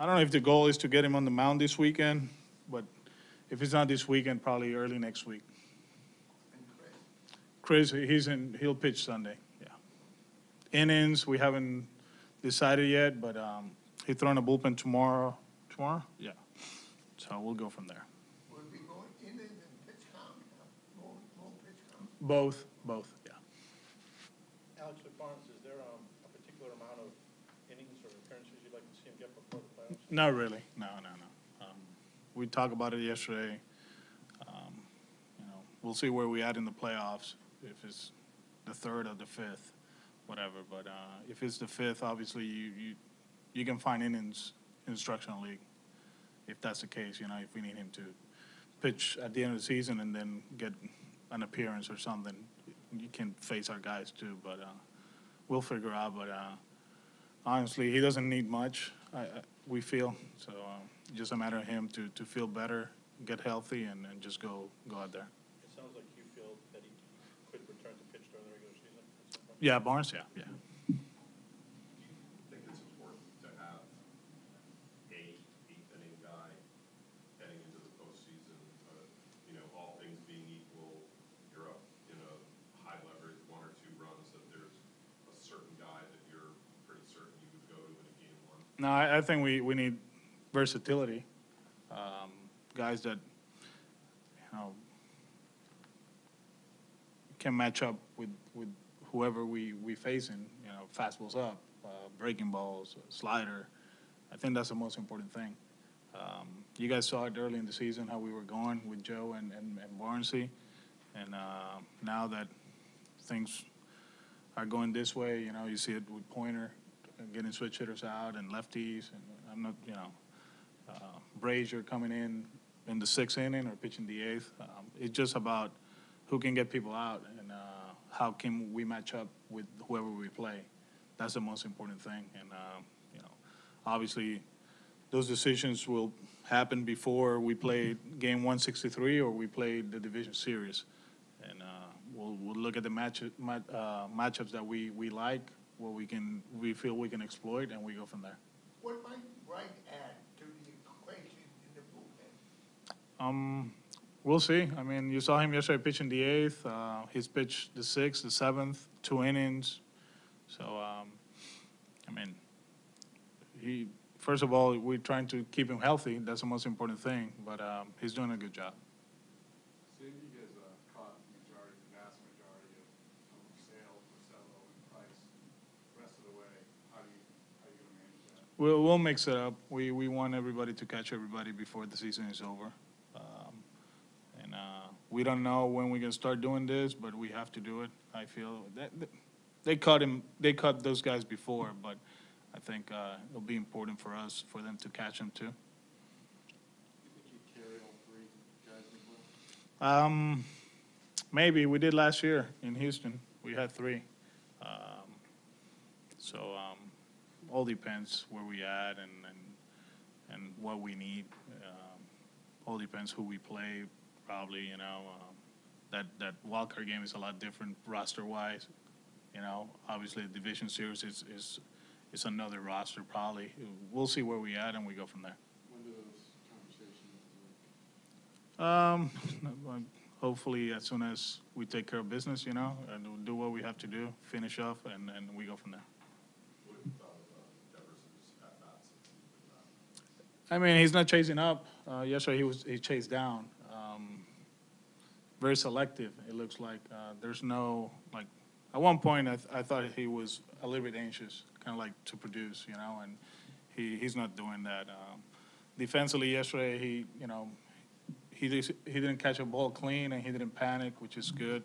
I don't know if the goal is to get him on the mound this weekend, but if it's not this weekend, probably early next week. And Chris. Chris, he'll pitch Sunday. Yeah. Innings, we haven't decided yet, but he's throwing a bullpen tomorrow. Tomorrow? Yeah. So we'll go from there. Will it be going innings and pitch count? More pitch count? Both. Yeah. Alex, with Barnes, is there a particular amount of innings or appearances you'd like to see him get before the playoffs? Not really. No. We talked about it yesterday. We'll see where we at in the playoffs. If it's the third or the fifth, whatever. But if it's the fifth, obviously you can find innings in the instructional league. If that's the case, if we need him to pitch at the end of the season and then get an appearance or something, you can face our guys too. But we'll figure out. But honestly, he doesn't need much. We feel so. Just a matter of him to feel better, get healthy, and just go out there. It sounds like you feel that he could return to pitch during the regular season at some point. Yeah, Barnes. Yeah. Do you think it's important to have a eighth-inning guy heading into the postseason? All things being equal, you're up in a high leverage 1 or 2 runs, that there's a certain guy that you're pretty certain you would go to in a game one? No, I think we need versatility. Guys that can match up with whoever we facing. Fastballs up, breaking balls, slider. I think that's the most important thing. You guys saw it early in the season how we were going with Joe and Barnesy, and now that things are going this way, you see it with Pointer getting switch hitters out and lefties, and I'm not, Brazier coming in the 6th inning or pitching the 8th. It's just about who can get people out and how can we match up with whoever we play. That's the most important thing. And, obviously those decisions will happen before we play game 163 or we play the division series. And we'll look at the matchups that we like, what we feel we can exploit, and we go from there. What might Wright add to the equation in the bullpen? We'll see. I mean, you saw him yesterday pitching the 8th. He's pitched the 6th, the 7th, 2 innings. So, first of all, we're trying to keep him healthy. That's the most important thing. But he's doing a good job. So you guys caught the vast majority of Sale, Porcello, and Price. The rest of the way, how are you going to manage that? We'll mix it up. We want everybody to catch everybody before the season is over. We don't know when we're gonna start doing this, but we have to do it. I feel that they cut those guys before, but I think it'll be important for them to catch them too. Do you think you'd carry all 3 guys in the play? Maybe we did last year in Houston. We had 3. All depends where we at and what we need. All depends who we play. Probably, that wildcard game is a lot different roster-wise. Obviously the division series is another roster probably. We'll see where we at and we go from there. When do those conversations? Hopefully as soon as we take care of business, and we'll do what we have to do, finish off, and we go from there. What have you thought of Devers' at-bats since he's been back? I mean, he's not chasing up. Yesterday he chased down. Very selective, it looks like. There's no, at one point I thought he was a little bit anxious, kind of like to produce, and he's not doing that. Defensively yesterday, he didn't catch a ball clean and he didn't panic, which is good.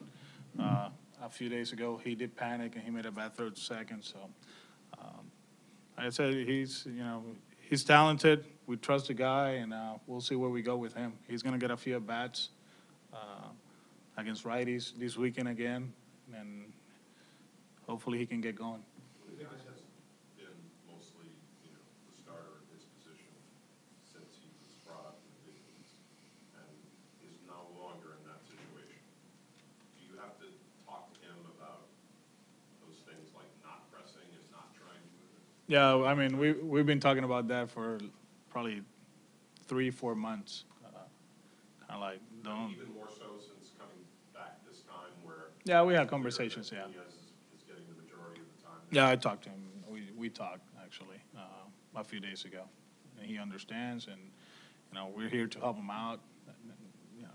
A few days ago, he did panic and he made a bad throw to second. So, like I said, he's talented. We trust the guy, and we'll see where we go with him. He's going to get a few at-bats against righties this weekend again, and hopefully he can get going. The guy has been mostly, the starter in his position since he was brought up in the big leagues, and is no longer in that situation. Do you have to talk to him about those things like not pressing and not trying to? Yeah, I mean, we've been talking about that for probably 3-4 months. Kind of like don't. Even more so since coming back this time where. Yeah, we had conversations. Yeah. Nunez is getting the majority of the time. Yeah, I talked to him. We talked actually a few days ago, and he understands. And we're here to help him out.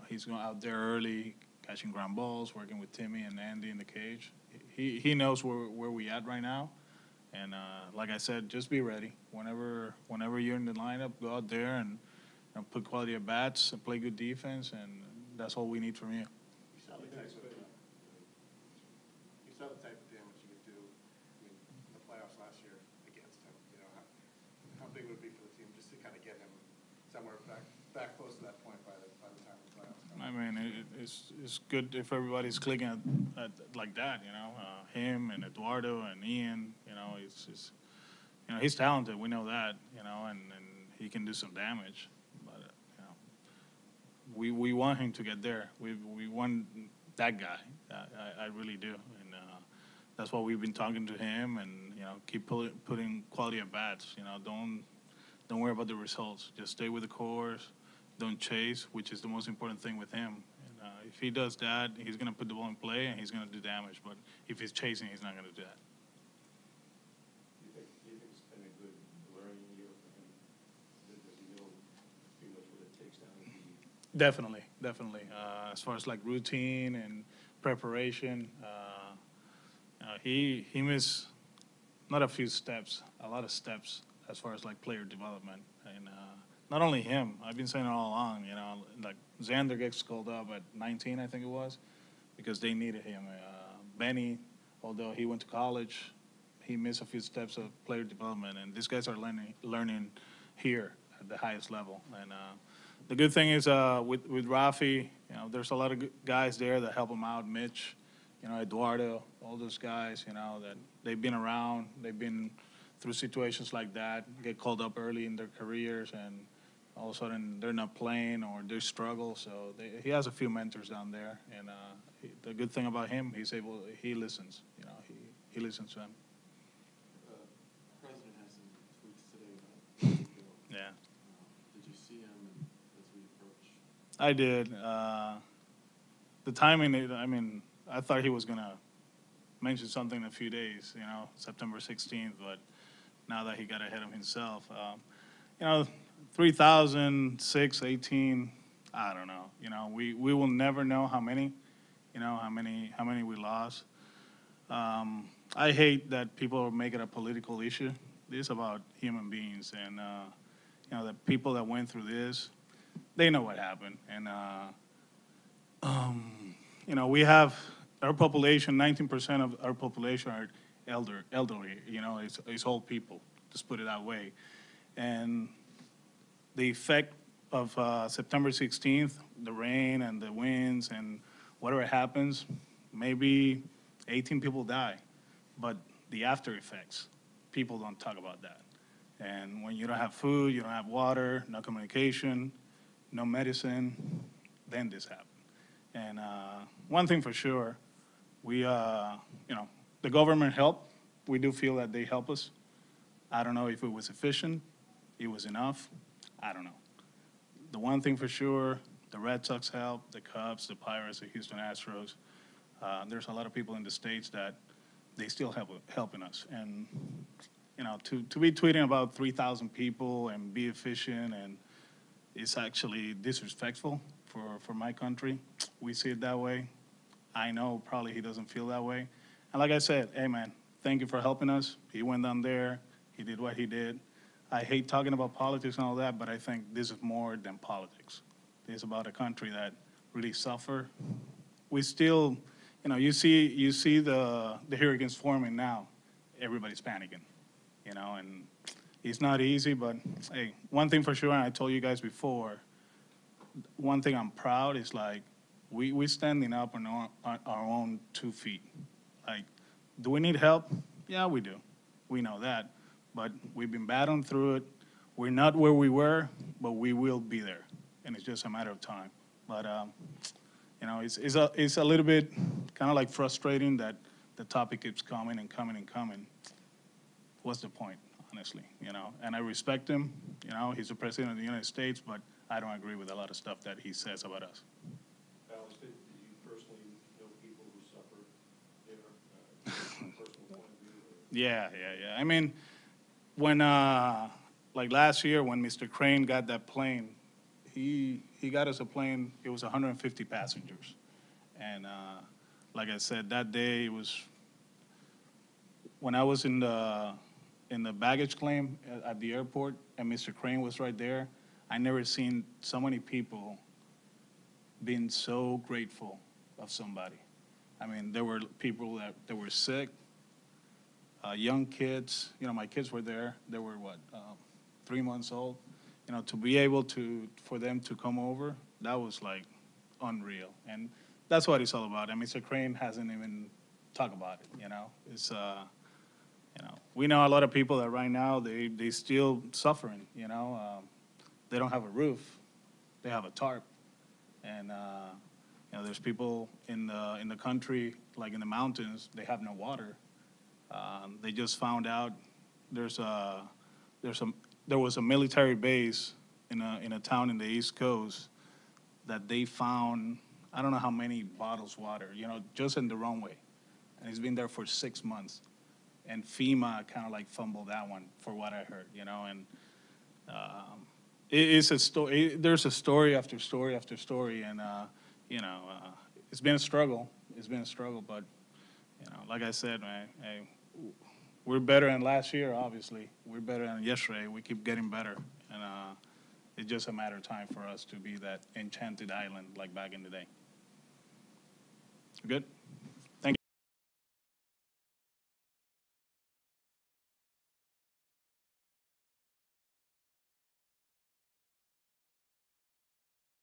He's going out there early, catching ground balls, working with Timmy and Andy in the cage. He knows where we at right now. And like I said, just be ready. Whenever you're in the lineup, go out there and put quality at bats and play good defense, and that's all we need from you. You saw the type of damage you could do in the playoffs last year against him. How big would it be for the team just to kind of get him somewhere back close to that point by the time the playoffs come? I mean, it's good if everybody's clicking at like that. Him and Eduardo and Ian. He's talented. We know that. And he can do some damage. But we want him to get there. We want that guy. I really do. And that's why we've been talking to him. And keep putting quality at bats. Don't worry about the results. Just stay with the course. Don't chase, which is the most important thing with him. And if he does that, he's going to put the ball in play and he's going to do damage. But if he's chasing, he's not going to do that. Do you think it's been a good learning year for him? Does he know pretty much what it takes down to be? Definitely. As far as like routine and preparation, he missed not a few steps, a lot of steps as far as like player development. And not only him, I've been saying it all along, like Xander gets called up at 19, I think it was, because they needed him. Benny, although he went to college, he missed a few steps of player development, and these guys are learning here at the highest level. And the good thing is with Rafi, there's a lot of guys there that help him out. Mitch, Eduardo, all those guys, that they've been around, they've been through situations like that, get called up early in their careers, and all of a sudden they're not playing or they struggle. So he has a few mentors down there, and the good thing about him, he listens. He listens to them. The president has some tweets today about Mexico. Yeah. Did you see him as we approach? I did. The timing, I thought he was going to mention something in a few days, September 16th, but now that he got ahead of himself, 3,006, 18, I don't know. We will never know how many, how many we lost. I hate that people make it a political issue. This is about human beings, and the people that went through this, they know what happened. And we have our population. 19% of our population are elderly. It's old people. Just put it that way. And the effect of September 16th, the rain and the winds and whatever happens, maybe 18 people die. But the after effects, people don't talk about that. And when you don't have food, you don't have water, no communication, no medicine, then this happened. And one thing for sure, the government helped. We do feel that they help us. I don't know if it was efficient, it was enough, I don't know. The one thing for sure, the Red Sox help, the Cubs, the Pirates, the Houston Astros. There's a lot of people in the States that they still helping us. And, to be tweeting about 3,000 people and be efficient, and it's actually disrespectful for my country. We see it that way. I know probably he doesn't feel that way. And like I said, hey, man, thank you for helping us. He went down there. He did what he did. I hate talking about politics and all that, but I think this is more than politics. This is about a country that really suffer. We still, you see the hurricanes forming now. Everybody's panicking, and it's not easy, but hey, one thing for sure, and I told you guys before, one thing I'm proud is like, we standing up on our own 2 feet. Like, do we need help? Yeah, we do. We know that. But we've been battling through it. We're not where we were, but we will be there. And it's just a matter of time. But, it's a little bit kind of like frustrating that the topic keeps coming and coming and coming. What's the point? honestly, you know, and I respect him, you know, he's the president of the United States, but I don't agree with a lot of stuff that he says about us. Alex, did you personally know people who suffered there, from a personal point of view? Yeah. I mean, when, like last year, when Mr. Crane got that plane, he got us a plane, it was 150 passengers. And, like I said, that day, it was, when I was in the baggage claim at the airport, and Mr. Crane was right there, I never seen so many people being so grateful of somebody. I mean, there were people that were sick, young kids. You know, my kids were there. They were, 3 months old. You know, to be able for them to come over, that was like unreal. And that's what it's all about. And Mr. Crane hasn't even talked about it, you know. It's, you know, we know a lot of people that right now, they still suffering, you know. They don't have a roof. They have a tarp. And, you know, there's people in the country, like in the mountains, they have no water. They just found out there was a military base in a town in the East Coast that they found, I don't know how many bottles of water, you know, just in the runway. And it's been there for 6 months. And FEMA kind of like fumbled that one, for what I heard, you know. And it's a story. There's a story after story after story, and you know, it's been a struggle. It's been a struggle, but you know, like I said, man, hey, we're better than last year. Obviously, we're better than yesterday. We keep getting better, and it's just a matter of time for us to be that enchanted island like back in the day. Good.